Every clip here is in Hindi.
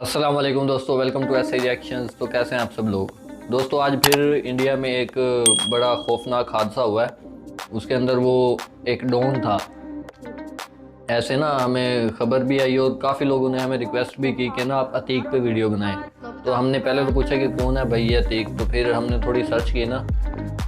अस्सलाम वालेकुम दोस्तों, वेलकम टू एस रिएक्शंस। तो कैसे हैं आप सब लोग। दोस्तों आज फिर इंडिया में एक बड़ा खौफनाक हादसा हुआ है। उसके अंदर वो एक डॉन था। ऐसे ना हमें खबर भी आई और काफ़ी लोगों ने हमें रिक्वेस्ट भी की कि ना आप अतीक पे वीडियो बनाएं। तो हमने पहले तो पूछा कि कौन है भाई ये अतीक। तो फिर हमने थोड़ी सर्च की ना,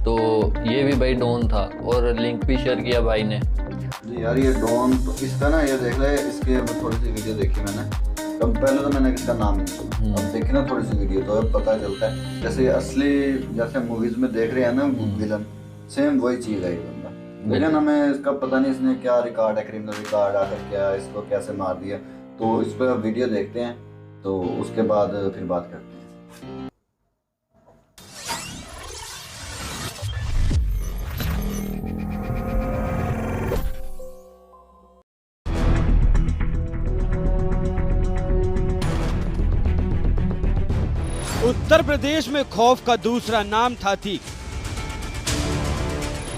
तो ये भी भाई डॉन था और लिंक भी शेयर किया भाई ने। जी यार, ये डॉन तो इसका ना, ये देख ले, इसके थोड़ी सी वीडियो देखी मैंने। तब पहले तो मैंने इसका नाम नहीं सुना, अब देखी ना थोड़ी सी वीडियो तो अब पता चलता है जैसे असली, जैसे मूवीज में देख रहे हैं ना विलन, सेम वही चीज है ये बंदा। लेकिन हमें इसका पता नहीं इसने क्या रिकॉर्ड है, क्रिमिनल रिकॉर्ड आकर क्या इसको कैसे मार दिया। तो इस पर वीडियो देखते हैं, तो उसके बाद फिर बात करते हैं। उत्तर प्रदेश में खौफ का दूसरा नाम था अतीक।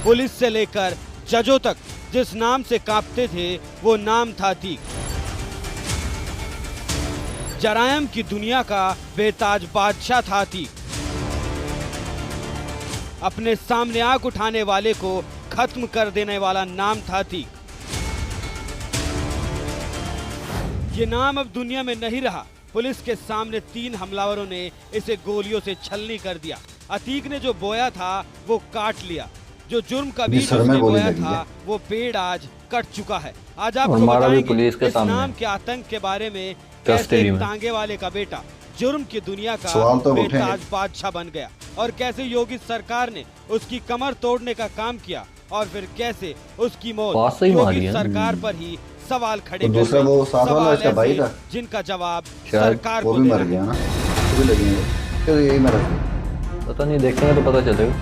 पुलिस से लेकर जजों तक जिस नाम से कांपते थे वो नाम था अतीक। जरायम की दुनिया का बेताज बादशाह था अतीक। अपने सामने आग उठाने वाले को खत्म कर देने वाला नाम था अतीक। ये नाम अब दुनिया में नहीं रहा। पुलिस के सामने 3 हमलावरों ने इसे गोलियों से छलनी कर दिया। अतीक ने जो बोया था वो काट लिया। जो जुर्म का बीज उसने बोया था वो पेड़ आज कट चुका है। आज आपको बताएंगे इस नाम के आतंक के बारे में, कैसे एक तांगे वाले का बेटा जुर्म की दुनिया का बेताज बादशाह बन गया और कैसे योगी सरकार ने उसकी कमर तोड़ने का काम किया और फिर कैसे उसकी मौत योगी सरकार पर ही सवाल खड़े तो दूसरा वो साथ वाला इसका भाई था, जिनका जवाब सरकार वो को भी मर गया ना, वो भी लगेंगे तो यही मर गया। पता नहीं, देखेंगे तो पता चलेगा।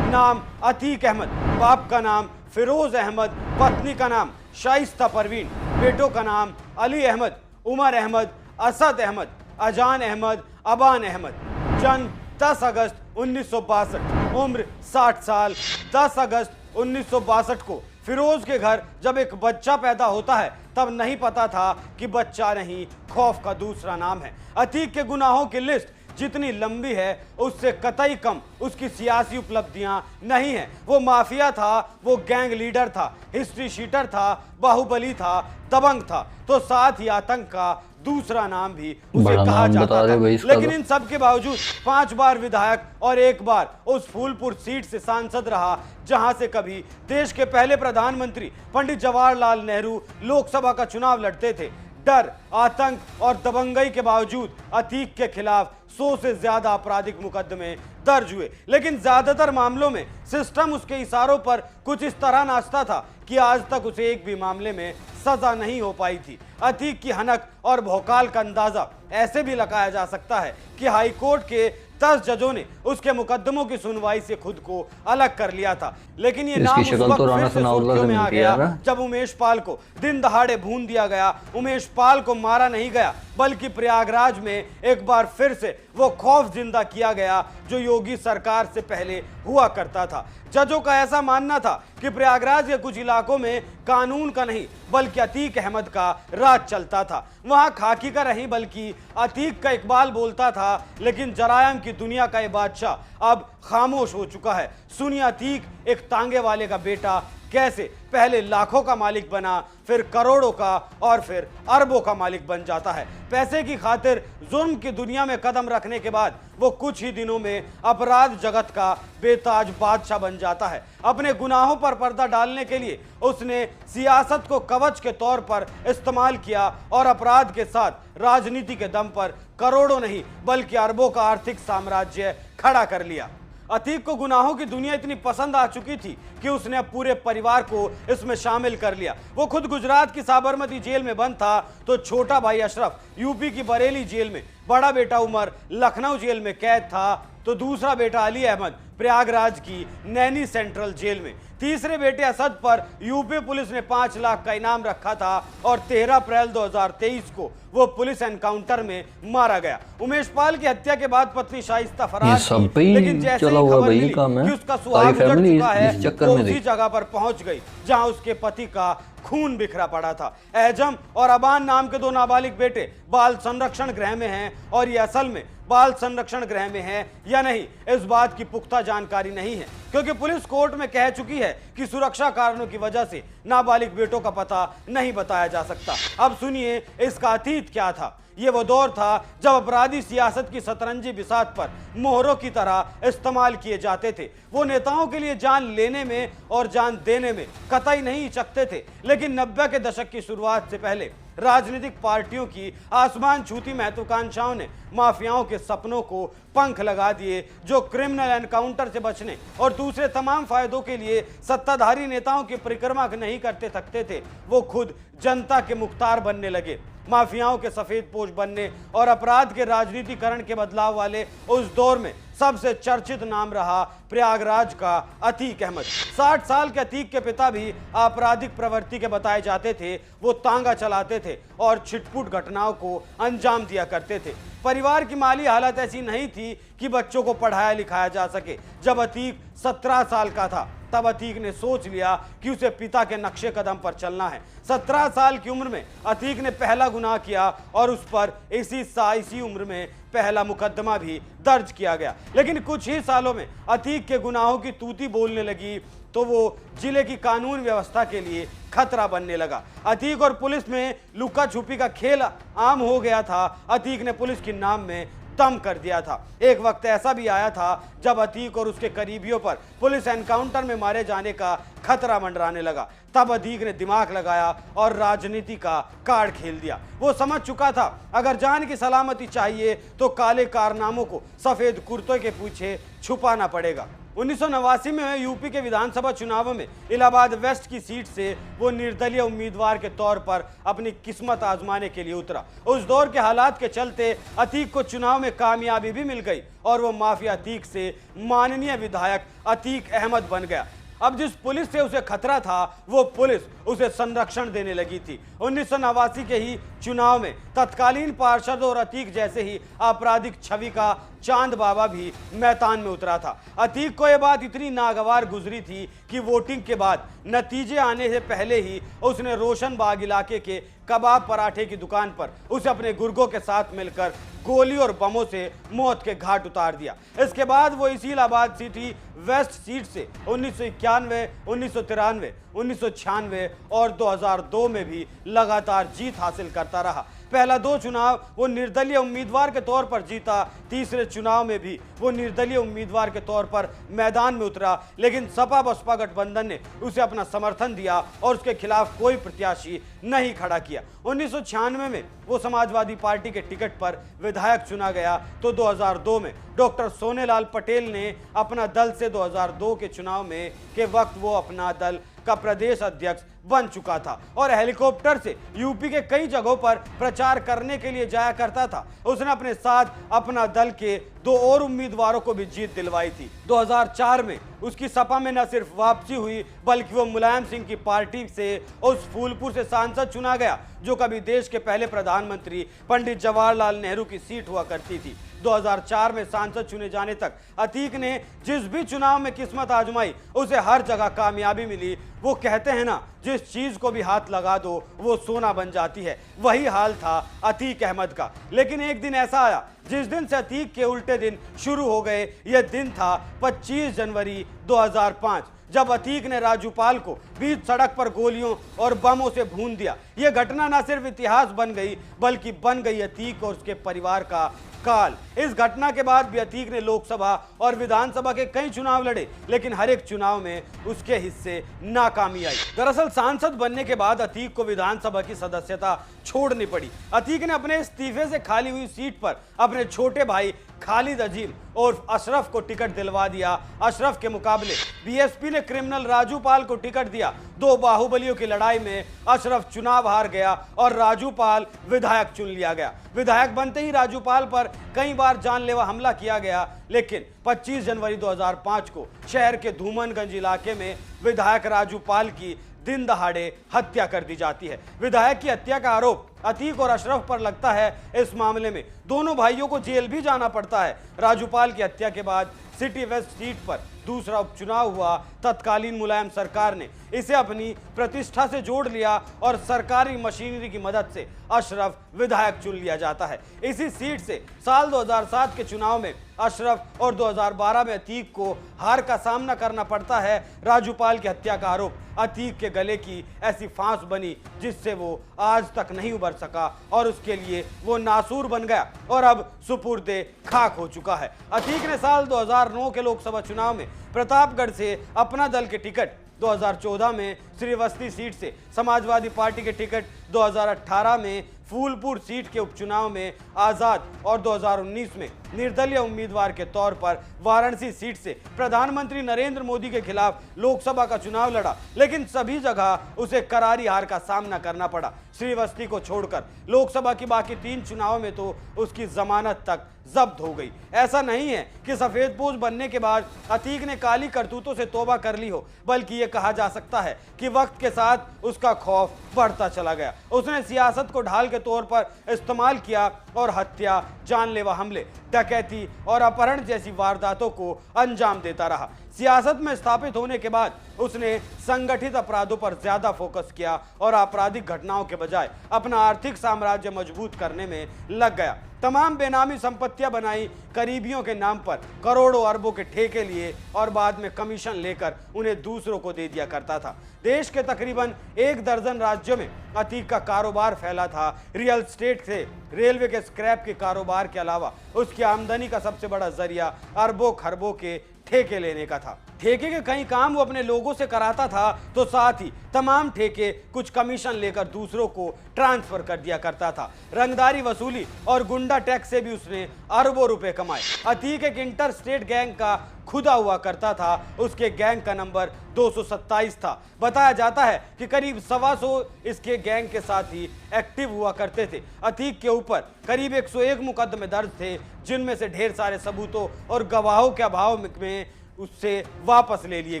नाम अतीक अहमद, बाप का नाम फिरोज अहमद, पत्नी का नाम शाइस्ता परवीन, बेटों का नाम अली अहमद, उमर अहमद, असद अहमद, अजान अहमद, अबान अहमद। जन्म 10 अगस्त 1962, उम्र 60 साल। 10 अगस्त 1962 को फिरोज के घर जब एक बच्चा पैदा होता है तब नहीं पता था कि बच्चा नहीं, खौफ का दूसरा नाम है। अतीक के गुनाहों की लिस्ट जितनी लंबी है उससे कतई कम उसकी सियासी उपलब्धियां नहीं है। वो माफिया था, वो गैंग लीडर था, हिस्ट्री शीटर था, बाहुबली था, दबंग था, तो साथ ही आतंक का दूसरा नाम भी उसे कहा जाता था। लेकिन इन सब के बावजूद 5 बार विधायक और 1 बार उस फूलपुर सीट से सांसद रहा, जहां से कभी देश के पहले प्रधानमंत्री पंडित जवाहरलाल नेहरू लोकसभा का चुनाव लड़ते थे। डर, आतंक और दबंगई के बावजूद अतीक के खिलाफ 100 से ज्यादा आपराधिक मुकदमे दर्ज हुए, लेकिन ज्यादातर मामलों में सिस्टम उसके इशारों पर कुछ इस तरह नाचता था कि आज तक उसे एक भी मामले में सजा नहीं हो पाई थी। अतीक की हनक और भौकाल का अंदाजा ऐसे भी लगाया जा सकता है कि हाई कोर्ट के 10 जजों ने उसके मुकदमों की सुनवाई से खुद को अलग कर लिया था। लेकिन ये नाम उस वक्त फिर से सुर्खियों में आ गया जब उमेश पाल को दिन दहाड़े भून दिया गया। उमेश पाल को मारा नहीं गया, बल्कि प्रयागराज में एक बार फिर से वो खौफ जिंदा किया गया जो योगी सरकार से पहले हुआ करता था। जजों का ऐसा मानना था कि प्रयागराज के कुछ इलाकों में कानून का नहीं बल्कि अतीक अहमद का राज चलता था। वहां खाकी का नहीं बल्कि अतीक का इकबाल बोलता था। लेकिन जरायम की दुनिया का ये बादशाह अब खामोश हो चुका है। सुनिए अतीक, एक तांगे वाले का बेटा, कैसे पहले लाखों का मालिक बना, फिर करोड़ों का और फिर अरबों का मालिक बन जाता है। पैसे की खातिर जुर्म की दुनिया में कदम रखने के बाद वो कुछ ही दिनों में अपराध जगत का बेताज बादशाह बन जाता है। अपने गुनाहों पर पर्दा डालने के लिए उसने सियासत को कवच के तौर पर इस्तेमाल किया और अपराध के साथ राजनीति के दम पर करोड़ों नहीं बल्कि अरबों का आर्थिक साम्राज्य खड़ा कर लिया। अतीक को गुनाहों की दुनिया इतनी पसंद आ चुकी थी कि उसने अब पूरे परिवार को इसमें शामिल कर लिया। वो खुद गुजरात की साबरमती जेल में बंद था तो छोटा भाई अशरफ यूपी की बरेली जेल में, बड़ा बेटा उमर लखनऊ जेल में कैद था, तो दूसरा बेटा अली अहमद प्रयागराज की नैनी सेंट्रल जेल में। तीसरे बेटे असद पर यूपी पुलिस ने 5 लाख का इनाम रखा था और 13 अप्रैल 2023 को वो पुलिस एनकाउंटर में मारा गया। उमेश पाल की हत्या के बाद पत्नी शाइस्ता फरार थी, लेकिन जैसे ही खबर मिली कि उसका सुहाग उजड़ चुका है, वो उसी जगह पर पहुंच गई जहां उसके पति का खून बिखरा पड़ा था। एहजम और अबान नाम के 2 नाबालिग बेटे बाल संरक्षण गृह में हैं और ये असल में बाल संरक्षण गृह में हैं या नहीं, इस बात की पुख्ता जानकारी नहीं है, क्योंकि पुलिस कोर्ट में कह चुकी है कि सुरक्षा कारणों की वजह से नाबालिग बेटों का पता नहीं बताया जा सकता। अब सुनिए इसका अतीत क्या था। ये वो दौर था जब अपराधी सियासत की सतरंजी बिसात पर मोहरों की तरह इस्तेमाल किए जाते थे। वो नेताओं के लिए जान लेने में और जान देने में कतई नहीं हिचकते थे, लेकिन 90 के दशक की शुरुआत से पहले राजनीतिक पार्टियों की आसमान छूती महत्वाकांक्षाओं ने माफियाओं के सपनों को पंख लगा दिए, जो क्रिमिनल एनकाउंटर से बचने और दूसरे तमाम फायदों के लिए सत्ताधारी नेताओं की परिक्रमा नहीं करते थकते थे, वो खुद जनता के मुख्तार बनने लगे। माफियाओं के सफेद पोश बनने और अपराध के राजनीतिकरण के बदलाव वाले उस दौर में सबसे चर्चित नाम रहा प्रयागराज का अतीक अहमद। 60 साल के अतीक के पिता भी आपराधिक प्रवृत्ति के बताए जाते थे। वो तांगा चलाते थे और छिटपुट घटनाओं को अंजाम दिया करते थे। परिवार की माली हालत ऐसी नहीं थी कि बच्चों को पढ़ाया लिखाया जा सके। जब अतीक 17 साल का था तब अतीक ने सोच लिया कि उसे पिता के नक्शे कदम पर चलना है। 17 साल की उम्र में अतीक ने पहला गुनाह किया और उस पर इसी उम्र में पहला मुकदमा भी दर्ज किया गया। लेकिन कुछ ही सालों में अतीक के गुनाहों की तूती बोलने लगी तो वो जिले की कानून व्यवस्था के लिए खतरा बनने लगा। अतीक और पुलिस में लुका छुपी का खेल आम हो गया था। अतीक ने पुलिस के नाम में दम कर दिया था। एक वक्त ऐसा भी आया था जब अतीक और उसके करीबियों पर पुलिस एनकाउंटर में मारे जाने का खतरा मंडराने लगा। तब अतीक ने दिमाग लगाया और राजनीति का कार्ड खेल दिया। वो समझ चुका था अगर जान की सलामती चाहिए तो काले कारनामों को सफेद कुर्ते के पीछे छुपाना पड़ेगा। 1989 में यूपी के विधानसभा चुनावों में इलाहाबाद वेस्ट की सीट से वो निर्दलीय उम्मीदवार के तौर पर अपनी किस्मत आजमाने के लिए उतरा। उस दौर के हालात के चलते अतीक को चुनाव में कामयाबी भी मिल गई और वो माफिया अतीक से माननीय विधायक अतीक अहमद बन गया। अब जिस पुलिस से उसे खतरा था वो पुलिस उसे संरक्षण देने लगी थी। 1989 के ही चुनाव में तत्कालीन पार्षद और अतीक जैसे ही आपराधिक छवि का चांद बाबा भी मैदान में उतरा था। अतीक को यह बात इतनी नागवार गुजरी थी कि वोटिंग के बाद नतीजे आने से पहले ही उसने रोशनबाग इलाके के कबाब पराठे की दुकान पर उसे अपने गुर्गों के साथ मिलकर गोली और बमों से मौत के घाट उतार दिया। इसके बाद वो इसी इलाहाबाद सिटी वेस्ट सीट से 1991, 1993, 1996 और 2002 में भी लगातार जीत हासिल करता रहा। पहला 2 चुनाव वो निर्दलीय उम्मीदवार के तौर पर जीता। तीसरे चुनाव में भी वो निर्दलीय उम्मीदवार के तौर पर मैदान में उतरा, लेकिन सपा बसपा गठबंधन ने उसे अपना समर्थन दिया और उसके खिलाफ कोई प्रत्याशी नहीं खड़ा किया। 1996 में वो समाजवादी पार्टी के टिकट पर विधायक चुना गया तो 2002 में डॉक्टर सोनेलाल पटेल ने अपना दल से 2002 के चुनाव में के वक्त वो अपना दल का प्रदेश अध्यक्ष बन चुका था और हेलीकॉप्टर से यूपी के कई जगहों पर प्रचार करने के लिए जाया करता था। उसने अपने साथ अपना दल के 2 और उम्मीदवारों को भी जीत दिलवाई थी। 2004 में उसकी सपा में न सिर्फ वापसी हुई बल्कि वो मुलायम सिंह की पार्टी से उस फूलपुर से सांसद चुना गया जो कभी देश के पहले प्रधानमंत्री पंडित जवाहरलाल नेहरू की सीट हुआ करती थी। 2004 में सांसद चुने जाने तक अतीक ने जिस भी चुनाव में किस्मत आजमाई उसे हर जगह कामयाबी मिली। वो कहते हैं ना, जिस चीज को भी हाथ लगा दो वो सोना बन जाती है। वही हाल था अतीक अहमद का। लेकिन एक दिन ऐसा आया जिस दिन से अतीक के उल्टे दिन शुरू हो गए। यह दिन था 25 जनवरी 2005 जब अतीक ने राजूपाल को बीच सड़क पर गोलियों और बमों से भून दिया। यह घटना न सिर्फ इतिहास बन गई बल्कि बन गई अतीक और उसके परिवार का काल। इस घटना के बाद भी अतीक ने लोकसभा और विधानसभा के कई चुनाव लड़े, लेकिन हर एक चुनाव में उसके हिस्से नाकामी आई। दरअसल सांसद बनने के बाद अतीक को विधानसभा की सदस्यता छोड़नी पड़ी। अतीक ने अपने इस्तीफे से खाली हुई सीट पर अपने छोटे भाई खालिद अजीम और अशरफ को टिकट दिलवा दिया। अशरफ के मुकाबले बीएसपी ने क्रिमिनल राजूपाल को टिकट दिया। 2 बाहुबलियों की लड़ाई में अशरफ चुनाव हार गया और राजूपाल विधायक चुन लिया गया। विधायक बनते ही राजूपाल पर कई बार जानलेवा हमला किया गया, लेकिन 25 जनवरी 2005 को शहर के धूमनगंज इलाके में विधायक राजूपाल की दिन दहाड़े हत्या कर दी जाती है। विधायक की हत्या का आरोप अतीक और अशरफ पर लगता है। इस मामले में दोनों भाइयों को जेल भी जाना पड़ता है। राजूपाल की हत्या के बाद सिटी वेस्ट सीट पर दूसरा उपचुनाव हुआ, तत्कालीन मुलायम सरकार ने इसे अपनी प्रतिष्ठा से जोड़ लिया और सरकारी मशीनरी की मदद से अशरफ विधायक चुन लिया जाता है। इसी सीट से साल 2007 के चुनाव में अशरफ और 2012 में अतीक को हार का सामना करना पड़ता है। राजूपाल की हत्या का आरोप अतीक के गले की ऐसी फांस बनी जिससे वो आज तक नहीं उबर सका और उसके लिए वो नासूर बन गया और अब सुपुर्दे खाक हो चुका है। अतीक ने साल 2009 के लोकसभा चुनाव में प्रतापगढ़ से अपना दल के टिकट, 2014 में श्रीवस्ती सीट से समाजवादी पार्टी के टिकट, 2018 में फूलपुर सीट के उपचुनाव में आजाद और 2019 में निर्दलीय उम्मीदवार के तौर पर वाराणसी सीट से प्रधानमंत्री नरेंद्र मोदी के खिलाफ लोकसभा का चुनाव लड़ा, लेकिन सभी जगह उसे करारी हार का सामना करना पड़ा। श्रीवस्ती को छोड़कर लोकसभा की बाकी 3 चुनाव में तो उसकी जमानत तक जब्त हो गई। ऐसा नहीं है कि सफेदपोश बनने के बाद अतीक ने काली करतूतों से तौबा कर ली हो, बल्कि यह कहा जा सकता है कि वक्त के साथ उसका खौफ बढ़ता चला गया। उसने सियासत को ढाल के तौर पर इस्तेमाल किया और हत्या, जानलेवा हमले, डकैती और अपहरण जैसी वारदातों को अंजाम देता रहा। सियासत में स्थापित होने के बाद उसने संगठित अपराधों पर ज्यादा फोकस किया और आपराधिक घटनाओं के बजाय अपना आर्थिक साम्राज्य मजबूत करने में लग गया। तमाम बेनामी संपत्तियां बनाई, करीबियों के नाम पर करोड़ों अरबों के ठेके लिए और बाद में कमीशन लेकर उन्हें दूसरों को दे दिया करता था। देश के तकरीबन 1 दर्जन राज्यों में अतीक का कारोबार फैला था। रियल एस्टेट से रेलवे के स्क्रैप के कारोबार के अलावा उसकी आमदनी का सबसे बड़ा जरिया अरबों खरबों के ठेके लेने का था। ठेके के कई काम वो अपने लोगों से कराता था, तो साथ ही तमाम ठेके कुछ कमीशन लेकर दूसरों को ट्रांसफर कर दिया करता था। रंगदारी वसूली और गुंडा टैक्स से भी उसने अरबों रुपए कमाए। अतीक एक इंटर स्टेट गैंग का खुदा हुआ करता था। उसके गैंग का नंबर 227 था। बताया जाता है कि करीब 125 इसके गैंग के साथ ही एक्टिव हुआ करते थे। अतीक के ऊपर करीब 101 मुकदमे दर्ज थे, जिनमें से ढेर सारे सबूतों और गवाहों के अभाव में उससे वापस ले लिए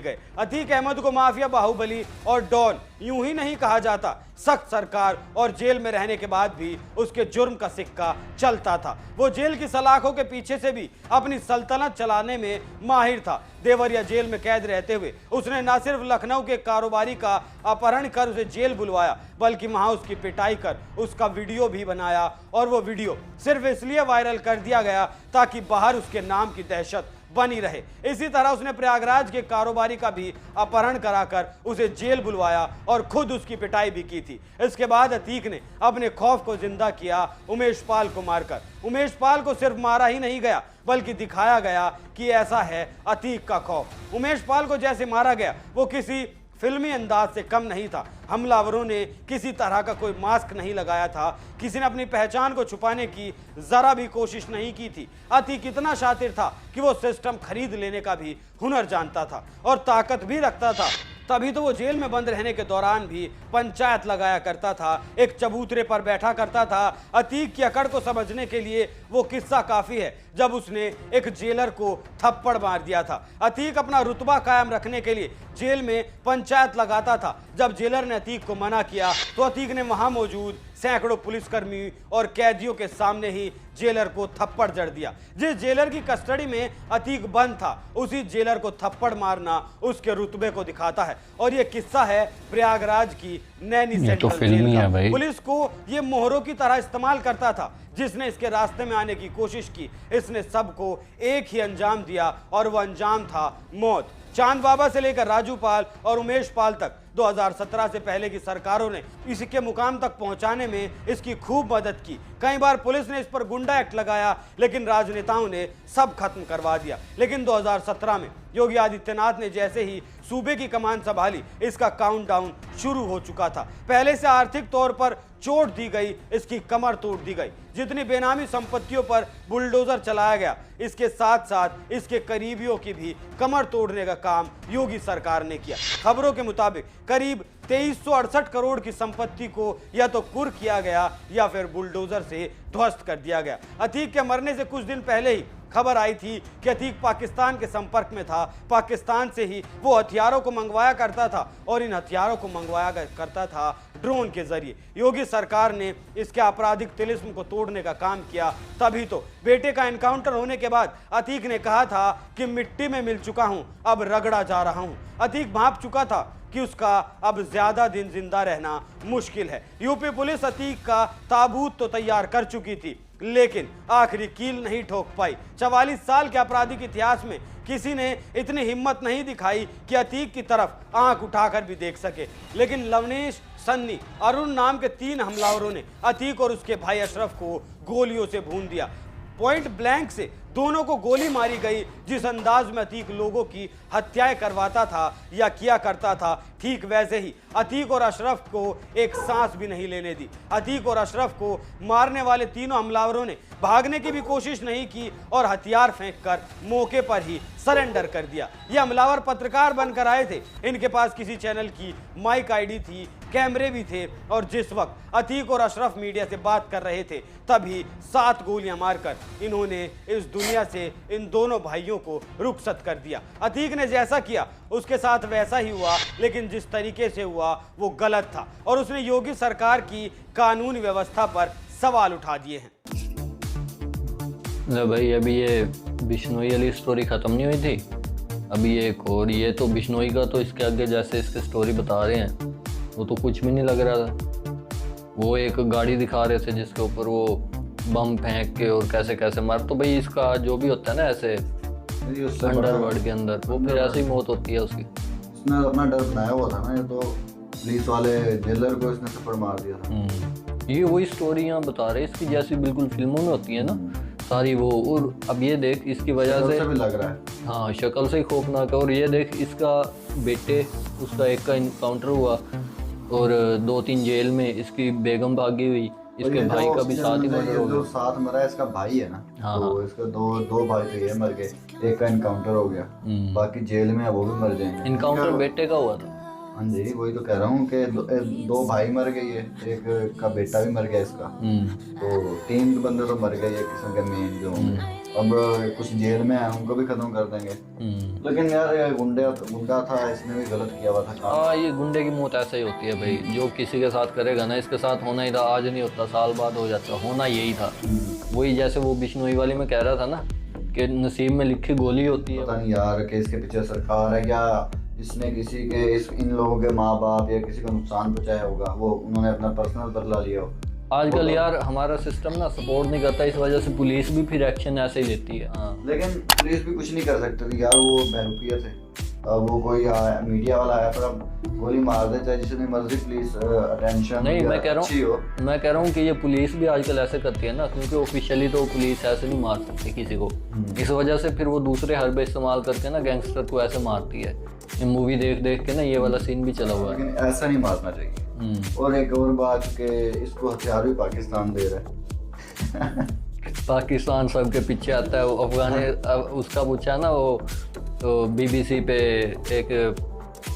गए। अतीक अहमद को माफिया, बाहुबली और डॉन यूं ही नहीं कहा जाता। सख्त सरकार और जेल में रहने के बाद भी उसके जुर्म का सिक्का चलता था। वो जेल की सलाखों के पीछे से भी अपनी सल्तनत चलाने में माहिर था। देवरिया जेल में कैद रहते हुए उसने न सिर्फ लखनऊ के कारोबारी का अपहरण कर उसे जेल बुलवाया, बल्कि वहां उसकी पिटाई कर उसका वीडियो भी बनाया और वो वीडियो सिर्फ इसलिए वायरल कर दिया गया ताकि बाहर उसके नाम की दहशत बनी रहे। इसी तरह उसने प्रयागराज के कारोबारी का भी अपहरण कराकर उसे जेल बुलवाया और खुद उसकी पिटाई भी की थी। इसके बाद अतीक ने अपने खौफ को जिंदा किया उमेश पाल को मारकर। उमेश पाल को सिर्फ मारा ही नहीं गया, बल्कि दिखाया गया कि ऐसा है अतीक का खौफ। उमेश पाल को जैसे मारा गया वो किसी फिल्मी अंदाज से कम नहीं था। हमलावरों ने किसी तरह का कोई मास्क नहीं लगाया था, किसी ने अपनी पहचान को छुपाने की जरा भी कोशिश नहीं की थी। अतीक इतना शातिर था कि वो सिस्टम खरीद लेने का भी हुनर जानता था और ताकत भी रखता था। तभी तो वो जेल में बंद रहने के दौरान भी पंचायत लगाया करता था, एक चबूतरे पर बैठा करता था। अतीक की अकड़ को समझने के लिए वो किस्सा काफी है जब उसने एक जेलर को थप्पड़ मार दिया था। अतीक अपना रुतबा कायम रखने के लिए जेल में पंचायत लगाता था। जब जेलर ने अतीक को मना किया तो अतीक ने वहां मौजूद सैकड़ों पुलिसकर्मी और कैदियों के सामने ही जेलर को थप्पड़ जड़ दिया। जिस जेलर की कस्टडी में अतीक बंद था, उसी जेलर को थप्पड़ मारना उसके रुतबे को दिखाता है। और ये किस्सा है प्रयागराज की नैनी सेंट्रल जेल का। पुलिस को ये मोहरों की तरह इस्तेमाल करता था। जिसने इसके रास्ते में आने की कोशिश की, इसने सबको एक ही अंजाम दिया और वह अंजाम था मौत। चांद बाबा से लेकर राजूपाल और उमेश पाल तक 2017 से पहले की सरकारों ने इसके मुकाम तक पहुंचाने में इसकी खूब मदद की। कई बार पुलिस ने इस पर गुंडा एक्ट लगाया, लेकिन राजनेताओं ने सब खत्म करवा दिया। लेकिन 2017 में योगी आदित्यनाथ ने जैसे ही सूबे की कमान संभाली, इसका काउंटडाउन शुरू हो चुका था। पहले से आर्थिक तौर पर चोट दी गई, इसकी कमर तोड़ दी गई। जितनी बेनामी संपत्तियों पर बुलडोजर चलाया गया, इसके साथ साथ इसके करीबियों की भी कमर तोड़ने का काम योगी सरकार ने किया। खबरों के मुताबिक करीब 2368 करोड़ की संपत्ति को या तो कुर्क किया गया या फिर बुलडोजर से ध्वस्त कर दिया गया। अतीक के मरने से कुछ दिन पहले ही खबर आई थी कि अतीक पाकिस्तान के संपर्क में था। पाकिस्तान से ही वो हथियारों को मंगवाया करता था और इन हथियारों को मंगवाया करता था ड्रोन के जरिए। योगी सरकार ने इसके आपराधिक तिलिस्म को तोड़ने का काम किया। तभी तो बेटे का एनकाउंटर होने के बाद अतीक ने कहा था कि मिट्टी में मिल चुका हूं, अब रगड़ा जा रहा हूं। अतीक भांप चुका था कि उसका अब ज्यादा दिन जिंदा रहना मुश्किल है। यूपी पुलिस अतीक का ताबूत तो तैयार कर चुकी थी, लेकिन आखिरी कील नहीं ठोक पाई। 44 साल के आपराधिक इतिहास में किसी ने इतनी हिम्मत नहीं दिखाई कि अतीक की तरफ आंख उठाकर भी देख सके। लेकिन लवनेश, सन्नी, अरुण नाम के 3 हमलावरों ने अतीक और उसके भाई अशरफ को गोलियों से भून दिया। पॉइंट ब्लैंक से दोनों को गोली मारी गई। जिस अंदाज में अतीक लोगों की हत्याएं करवाता था या किया करता था, ठीक वैसे ही अतीक और अशरफ को एक सांस भी नहीं लेने दी। अतीक और अशरफ को मारने वाले तीनों हमलावरों ने भागने की भी कोशिश नहीं की और हथियार फेंककर मौके पर ही सरेंडर कर दिया। ये हमलावर पत्रकार बनकर आए थे। इनके पास किसी चैनल की माइक आईडी थी, कैमरे भी थे और जिस वक्त अतीक और अशरफ मीडिया से बात कर रहे थे, तभी 7 गोलियां मारकर इन्होंने इस दुनिया से इन दोनों भाइयों को रुखसत कर दिया। अतीक ने जैसा किया उसके साथ वैसा ही हुआ, लेकिन जिस तरीके से हुआ वो गलत था और उसने योगी सरकार की कानूनी व्यवस्था पर सवाल उठा दिए हैं। भाई अभी ये बिश्नोई वाली स्टोरी ख़त्म नहीं हुई थी, अभी एक और, ये तो बिश्नोई का तो इसके आगे जैसे इसकी स्टोरी बता रहे हैं वो तो कुछ भी नहीं लग रहा था। वो एक गाड़ी दिखा रहे थे जिसके ऊपर वो बम फेंक के और कैसे कैसे मार, तो भाई इसका जो भी होता है ना ऐसे अंडरवर्ल्ड के अंदर, वो फिर ऐसे ही मौत होती है उसकी। इसने अपना डर बनाया हुआ था ना, ये तो पुलिस वाले जेलर को इसने थप्पड़ मार दिया था। ये वही स्टोरी यहाँ बता रहे हैं इसकी, जैसी बिल्कुल फिल्मों में होती है ना सारी वो। और अब ये देख इसकी वजह से भी लग रहा है, हाँ शक्ल से ही खौफनाक है। और ये देख इसका बेटे, उसका एक का इनकाउंटर हुआ और 2-3 जेल में, इसकी बेगम भागी हुई, इसके भाई का भी साथ ही मर्डर हो जो गया। साथ मरा है इसका भाई है ना, हाँ, तो इसका दो भाई तो ये मर गए, एक का इनकाउंटर हो गया, बाकी जेल में है वो भी मर जाएंगे। इनकाउंटर बेटे का हुआ था। हाँ जी, वही तो कह रहा हूँ कि 2 भाई मर गए, एक का बेटा भी मर गया इसका, तो 3 बंदे तो मर गए एक किस्म के मेन जो होंगे। अब कुछ जेल में है, उनको भी खत्म कर देंगे। लेकिन यार ये गुंडा था, इसने भी गलत किया हुआ था काम। हाँ ये गुंडे की मौत ऐसे ही होती है भाई, जो किसी के साथ करेगा ना, इसके साथ होना ही था, आज नहीं होता साल बाद हो जाता, होना यही था। वही जैसे वो बिश्नोई वाली में कह रहा था ना कि नसीब में लिखी गोली होती है। पता नहीं यार कि इसके पीछे सरकार है या इसने किसी के इन लोगों के माँ बाप या किसी को नुकसान पहुंचाया होगा, वो उन्होंने अपना पर्सनल बदला लिया हो। आजकल यार हमारा सिस्टम ना सपोर्ट नहीं करता, इस वजह से पुलिस भी फिर एक्शन ऐसे ही लेती है। हाँ। लेकिन पुलिस भी कुछ नहीं कर सकती थी यार, वो बहरूपिया थे। अब वो कोई मीडिया वाला आया पर अब गोली मार दे, चाहे जितनी मर्जी पुलिस अटेंशन नहीं, मैं कह रहा हूँ कि ये पुलिस भी आजकल ऐसे करती है ना, क्योंकि ऑफिशियली तो पुलिस ऐसे नहीं मार सकती किसी को। इस वजह से फिर वो दूसरे हरबे इस्तेमाल करके ना गैंगस्टर को ऐसे मारती है। ये मूवी देख के ना ये वाला सीन भी चला हुआ है। लेकिन ऐसा नहीं मारना चाहिए। और एक और बात कि इसको हथियार भी पाकिस्तान दे रहा है। पाकिस्तान सबके पीछे आता है। वो उसका पूछा ना, वो तो BBC पे एक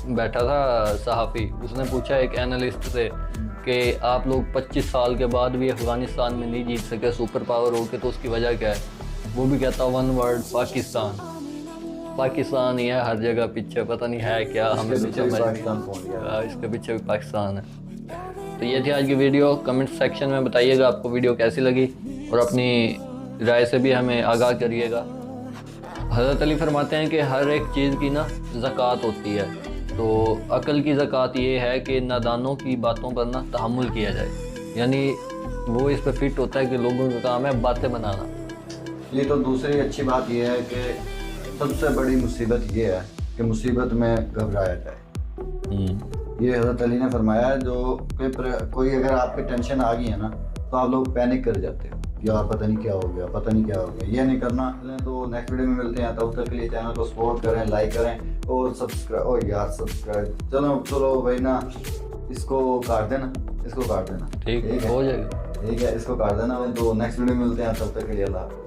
बैठा था सहाफ़ी, उसने पूछा एक एनालिस्ट से कि आप लोग 25 साल के बाद भी अफ़गानिस्तान में नहीं जीत सके सुपर पावर होके, तो उसकी वजह क्या है? वो भी कहता वन वर्ड, पाकिस्तान। पाकिस्तान ही है हर जगह पीछे, पता नहीं है क्या, हमें भी समझ नहीं, इसके पीछे भी पाकिस्तान है। तो ये थी आज की वीडियो। कमेंट सेक्शन में बताइएगा आपको वीडियो कैसी लगी और अपनी राय से भी हमें आगाह करिएगा। हज़रत अली फरमाते हैं कि हर एक चीज़ की ना ज़कात होती है, तो अक़ल की ज़कात ये है कि नादानों की बातों पर ना तहम्मुल किया जाए। यानी वो इस पर फिट होता है कि लोगों का काम है बातें बनाना। ये तो दूसरी अच्छी बात ये है कि सबसे बड़ी मुसीबत ये है कि मुसीबत में घबराया जाए। ये हज़रत अली ने फरमाया है, जो कोई अगर आपकी टेंशन आ गई है ना, तो आप लोग पैनिक कर जाते हो, यार पता नहीं क्या हो गया, पता नहीं क्या हो गया। ये नहीं करना। तो नेक्स्ट वीडियो में मिलते हैं, तब तक के लिए चैनल को सपोर्ट करें, लाइक करें और सब्सक्राइब। ओ यार सब्सक्राइब, चलो भाई ना, इसको काट देना, इसको काट देना। ठीक है, हो जाएगा। ठीक है, इसको काट देना। तो नेक्स्ट वीडियो में मिलते हैं, तब तक के लिए अल्लाह।